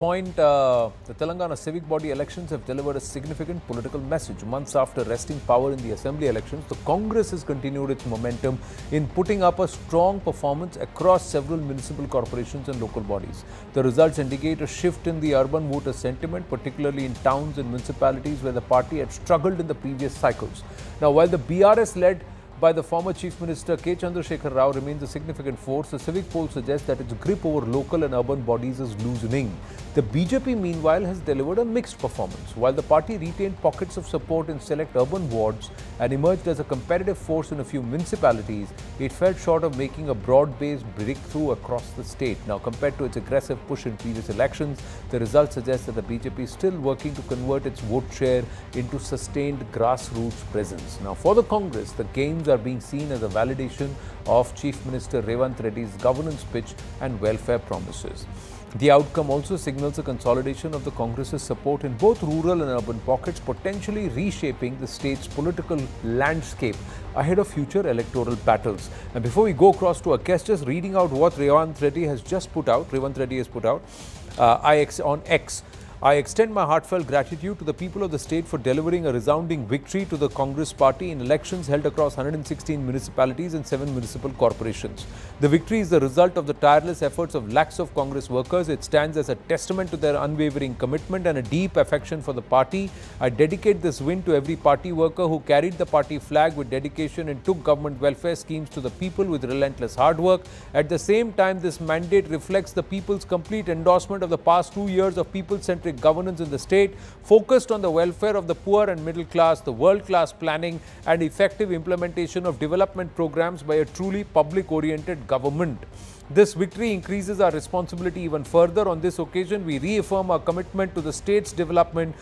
Point, the Telangana Civic body elections have delivered a significant political message. Months after wresting power in the assembly elections, the Congress has continued its momentum in putting up a strong performance across several municipal corporations and local bodies. The results indicate a shift in the urban voter sentiment, particularly in towns and municipalities where the party had struggled in the previous cycles. Now, while the BRS led by the former Chief Minister K. Chandrasekhar Rao remains a significant force, the Civic poll suggests that its grip over local and urban bodies is loosening. The BJP, meanwhile, has delivered a mixed performance. While the party retained pockets of support in select urban wards and emerged as a competitive force in a few municipalities, it fell short of making a broad-based breakthrough across the state. Now, compared to its aggressive push in previous elections, the results suggest that the BJP is still working to convert its vote share into sustained grassroots presence. Now, for the Congress, the gains are being seen as a validation of Chief Minister Revanth Reddy's governance pitch and welfare promises. The outcome also signals a consolidation of the Congress's support in both rural and urban pockets, potentially reshaping the state's political landscape ahead of future electoral battles. And before we go across to our guest, just reading out what Revanth Reddy has put out on X. I extend my heartfelt gratitude to the people of the state for delivering a resounding victory to the Congress party in elections held across 116 municipalities and 7 municipal corporations. The victory is the result of the tireless efforts of lakhs of Congress workers. It stands as a testament to their unwavering commitment and a deep affection for the party. I dedicate this win to every party worker who carried the party flag with dedication and took government welfare schemes to the people with relentless hard work. At the same time, this mandate reflects the people's complete endorsement of the past 2 years of people-centric governance in the state, focused on the welfare of the poor and middle class, the world-class planning and effective implementation of development programs by a truly public-oriented government. This victory increases our responsibility even further. On this occasion, we reaffirm our commitment to the state's development,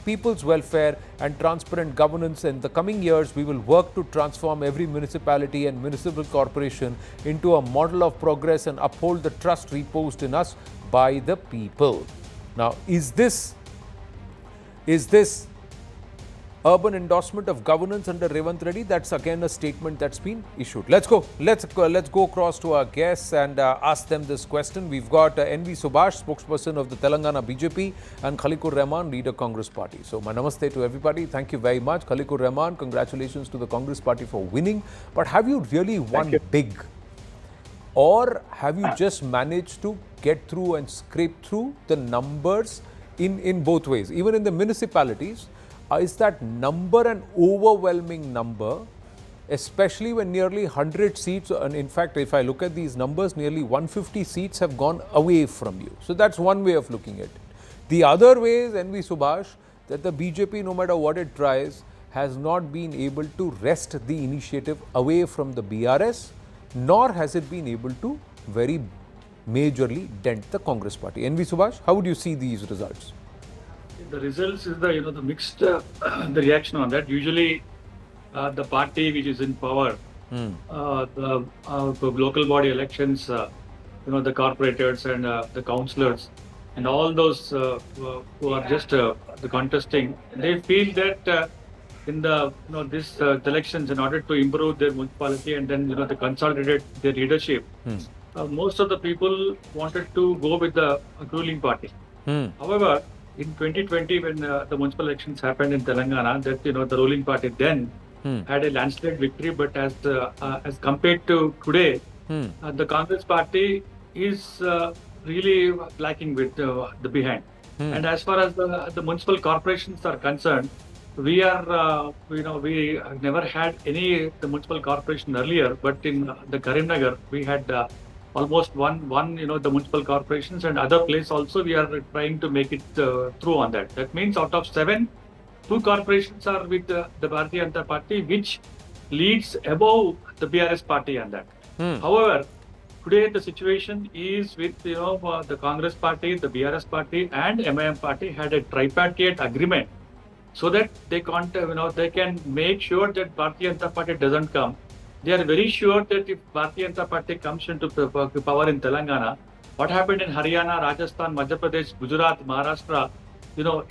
people's welfare and transparent governance. In the coming years, we will work to transform every municipality and municipal corporation into a model of progress and uphold the trust reposed in us by the people. Now, is this urban endorsement of governance under Revanth Reddy? That's again a statement that's been issued. Let's go across to our guests and ask them this question. We've got NV Subhash, spokesperson of the Telangana BJP, and Khalikur Rahman, leader Congress party. So, my namaste to everybody. Thank you very much. Khalikur Rahman, congratulations to the Congress party for winning. But have you really won big? Or have you just managed to get through and scrape through the numbers in both ways? Even in the municipalities, is that number an overwhelming number, especially when nearly 100 seats, and in fact, if I look at these numbers, nearly 150 seats have gone away from you. So that's one way of looking at it. The other way is, NV Subhash, that the BJP, no matter what it tries, has not been able to wrest the initiative away from the BRS, nor has it been able to very majorly dent the Congress party. NV Subhash, how would you see these results? The results is the mixed the reaction on that. Usually, the party which is in power, the local body elections, the corporators and the councillors, and all those who are just the contesting, they feel that in the this elections, in order to improve their municipality and then to consolidate their leadership, most of the people wanted to go with the ruling party. However, in 2020, when the municipal elections happened in Telangana, that the ruling party then had a landslide victory, but as compared to today, the Congress party is really lacking with the behind. And as far as the municipal corporations are concerned, we are we never had any the municipal corporation earlier, but in the Karimnagar we had almost one the municipal corporations, and other place also we are trying to make it through on that. That means out of 7, 2 corporations are with the Bharatiya Janata Party, which leads above the BRS party on that. However, today the situation is with the Congress party, the BRS party and MIM party had a tripartite agreement, so that they can't they can make sure that Bharatiya Janata Party doesn't come. They are very sure that if Bharatiya Janata Party comes into power in Telangana, what happened in Haryana, Rajasthan, Madhya Pradesh, Gujarat, Maharashtra,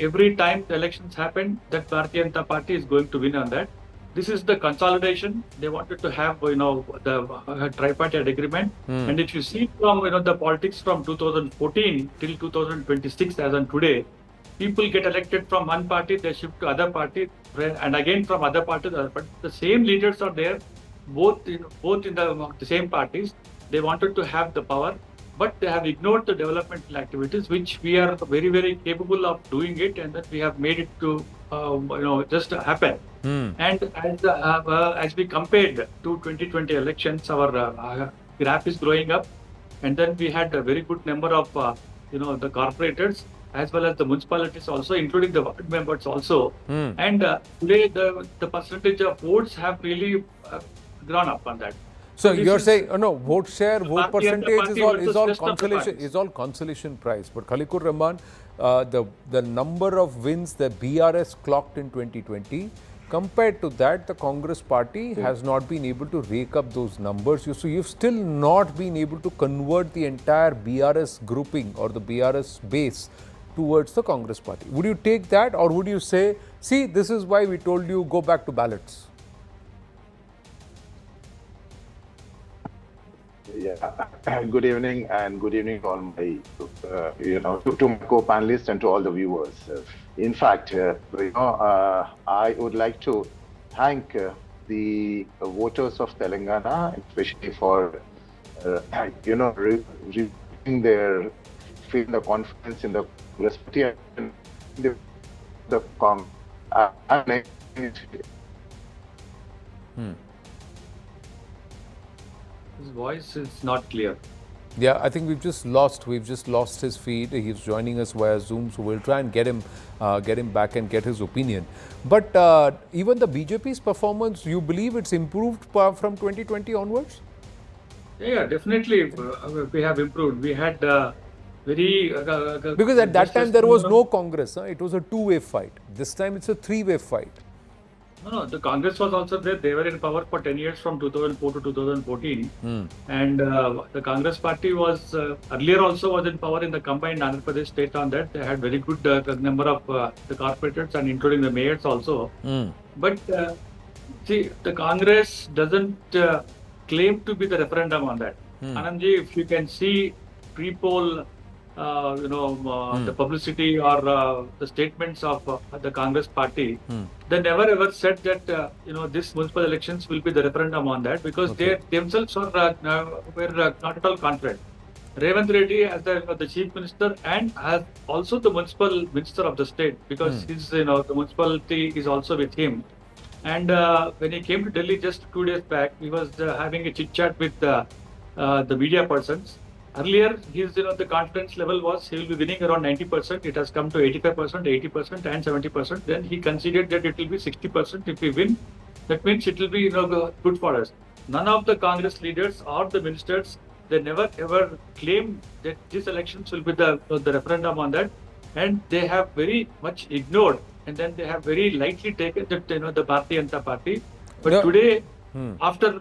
every time the elections happen, that Bharatiya Janata Party is going to win on that. This is the consolidation. They wanted to have, the tripartite agreement. And if you see from, the politics from 2014 till 2026 as on today, people get elected from one party, they shift to other party, and again from other party to other party. The same leaders are there, both in the same parties. They wanted to have the power, but they have ignored the developmental activities, which we are very, very capable of doing it, and that we have made it to, just happen. And as we compared to 2020 elections, our graph is growing up, and then we had a very good number of, the corporators as well as the municipalities also, including the ward members also. And today the percentage of votes have really grown up on that. So this you're is saying, no, vote share, vote party and the percentage party is all versus rest of the consolation, parties. is all consolation prize. But Khalikur Rahman, the number of wins the BRS clocked in 2020, compared to that, the Congress party has not been able to rake up those numbers. So you've still not been able to convert the entire BRS grouping or the BRS base towards the Congress party. Would you take that, or would you say, see, this is why we told you go back to ballots? Yeah. Good evening, and good evening all my, to my co-panelists and to all the viewers. In fact, I would like to thank the voters of Telangana, especially for, reviewing their feeling the confidence in the Congress party and the His voice is not clear. Yeah, I think we've just lost his feed. He's joining us via Zoom, so we'll try and get him back and get his opinion. But even the BJP's performance, you believe it's improved from 2020 onwards? Yeah, definitely we have improved. We had very because at that time there was no Congress. It was a two-way fight. This time it's a three-way fight. No, the Congress was also there. They were in power for 10 years from 2004 to 2014. And the Congress party was earlier also was in power in the combined Andhra Pradesh state on that. They had very good number of the corporators and including the mayors also. But see, the Congress doesn't claim to be the referendum on that. Anandji, if you can see pre-poll, the publicity or the statements of the Congress party, they never ever said that this municipal elections will be the referendum on that, because they themselves are were not at all confident. Revanth Reddy as the chief minister and as also the municipal minister of the state, because his the municipality is also with him. And when he came to Delhi just 2 days back, he was having a chit chat with the media persons. Earlier, his the confidence level was he will be winning around 90%. It has come to 85%, 80%, and 70%. Then he considered that it will be 60% if we win. That means it will be good for us. None of the Congress leaders or the ministers, they never ever claim that these elections will be the referendum on that, and they have very much ignored, and then they have very lightly taken that the party and the party. But today, after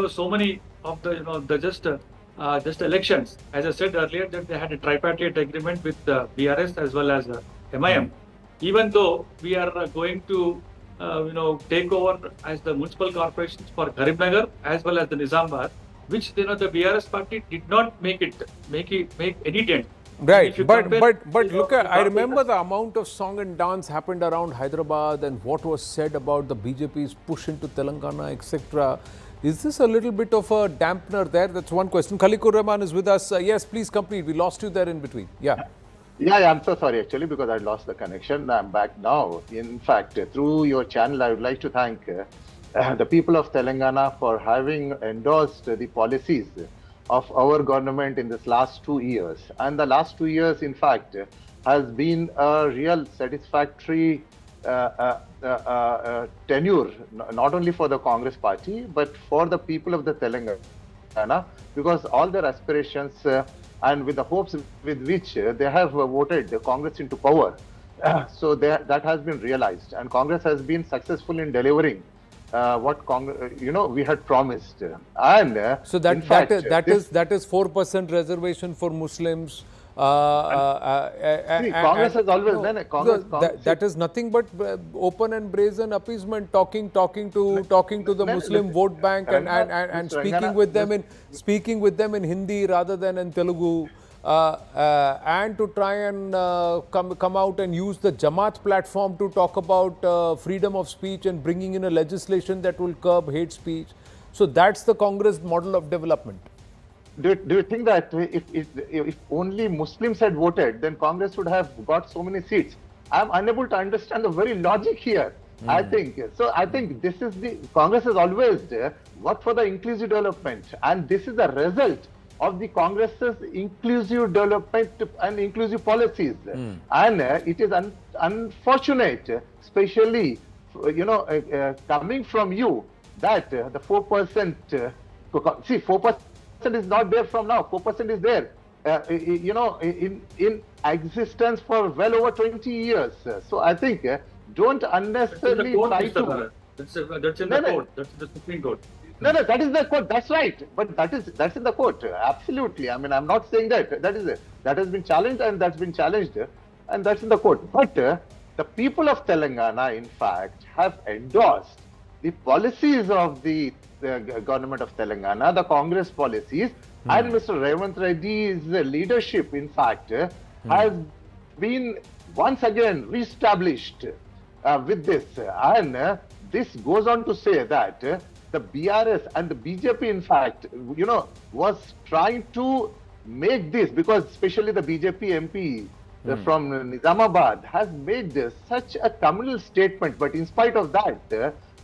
so many of the just elections, as I said earlier, that they had a tripartite agreement with BRS as well as MIM. Even though we are going to take over as the municipal corporations for Karimnagar as well as the Nizamabad, which the BRS party did not make any dent. Right, but look at, I remember the amount of song and dance happened around Hyderabad and what was said about the BJP's push into Telangana, etc. Is this a little bit of a dampener there? That's one question. Khalikur Rahman is with us. Yes, please complete. We lost you there in between. Yeah. Yeah, I'm so sorry actually, because I lost the connection. I'm back now. In fact, through your channel, I would like to thank the people of Telangana for having endorsed the policies of our government in this last 2 years. And the last 2 years, in fact, has been a real satisfactory tenure, not only for the Congress party, but for the people of the Telangana, because all their aspirations and with the hopes with which they have voted the Congress into power, so that has been realized, and Congress has been successful in delivering what we had promised. And so that is 4% reservation for Muslims, See, Congress has always done it. That is nothing but open and brazen appeasement, talking to the Muslim vote bank and speaking with them in Hindi rather than in Telugu. And to try and come out and use the Jamaat platform to talk about freedom of speech and bringing in a legislation that will curb hate speech. So that's the Congress model of development. Do you think that if only Muslims had voted, then Congress would have got so many seats? I'm unable to understand the very logic here. I think this is the Congress has always worked for the inclusive development, and this is the result of the Congress's inclusive development and inclusive policies. And it is unfortunate, especially coming from you, that the 4%. See, 4% is not there from now. 4% is there, in existence for well over 20 years. So I think don't unnecessarily try to. That's in the court. That's the Supreme Court. No, that is the court. That's right. But that's in the court. Absolutely. I mean, I'm not saying that. That has been challenged, and that's been challenged, and that's in the court. But the people of Telangana, in fact, have endorsed the policies of the government of Telangana, the Congress policies, and Mr. Revanth Reddy's leadership, in fact, has been once again reestablished with this. And this goes on to say that the BRS and the BJP, in fact, was trying to make this, because especially the BJP MP from Nizamabad has made such a communal statement. But in spite of that,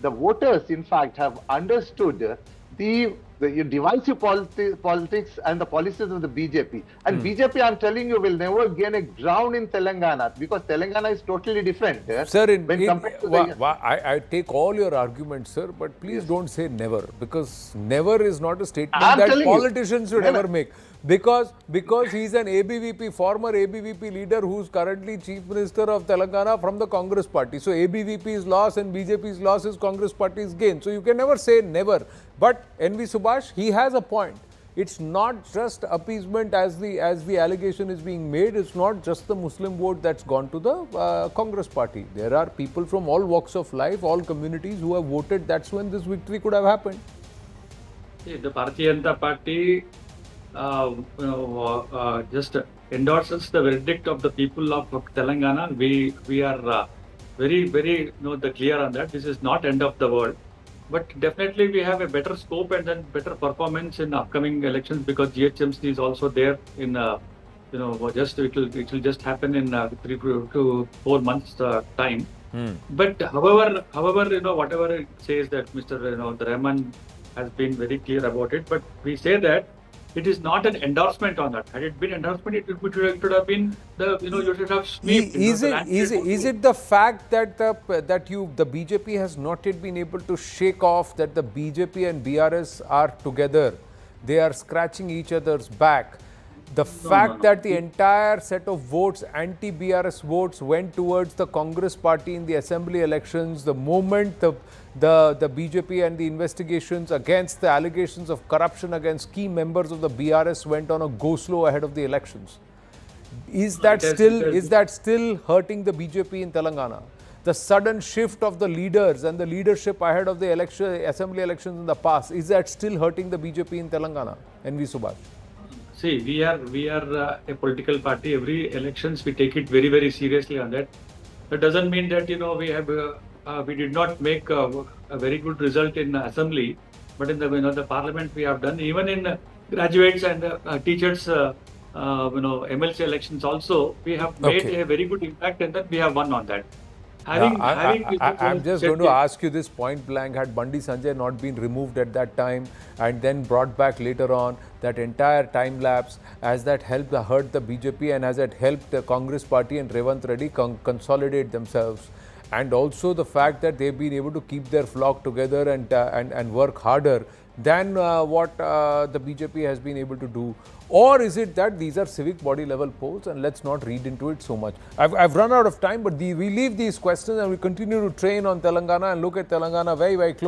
the voters, in fact, have understood the divisive politics and the policies of the BJP. And BJP, I'm telling you, will never gain a ground in Telangana, because Telangana is totally different. Sir, I take all your arguments, sir, but please don't say never, because never is not a statement that politicians should ever make. Because he's an ABVP, former ABVP leader who's currently Chief Minister of Telangana from the Congress party. So ABVP's loss and BJP's loss is Congress party's gain. So you can never say never. But NV Subhash, he has a point. It's not just appeasement as the allegation is being made. It's not just the Muslim vote that's gone to the Congress party. There are people from all walks of life, all communities who have voted. That's when this victory could have happened. See, the Bharatiya Janata Party just endorses the verdict of the people of Telangana. We are very, very clear on that. This is not end of the world, but definitely we have a better scope and then better performance in upcoming elections, because GHMC is also there in it will just happen in 3 to 4 months time. But however whatever it says that Mr. the Rahman has been very clear about it, but we say that it is not an endorsement on that. Had it been endorsement, it would have been you should have swept. Is it the fact that the BJP has not yet been able to shake off that the BJP and BRS are together? They are scratching each other's back. The fact that the entire set of votes, anti-BRS votes, went towards the Congress party in the assembly elections, the moment the BJP and the investigations against the allegations of corruption against key members of the BRS went on a go-slow ahead of the elections. Is that still hurting the BJP in Telangana? The sudden shift of the leaders and the leadership ahead of the assembly elections in the past, is that still hurting the BJP in Telangana? NV Subhash. See, we are a political party. Every elections we take it very, very seriously on that. That doesn't mean that we did not make a very good result in assembly, but in the parliament we have done. Even in graduates and teachers, MLC elections also, we have made a very good impact, and then we have won on that. I'm just going to ask you this point blank. Had Bandi Sanjay not been removed at that time and then brought back later on, that entire time lapse, has that hurt the BJP, and has that helped the Congress party and Revanth Reddy consolidate themselves? And also the fact that they've been able to keep their flock together and work harder than what the BJP has been able to do? Or is it that these are civic body level polls and let's not read into it so much? I've run out of time, but we leave these questions and we continue to train on Telangana and look at Telangana very, very closely.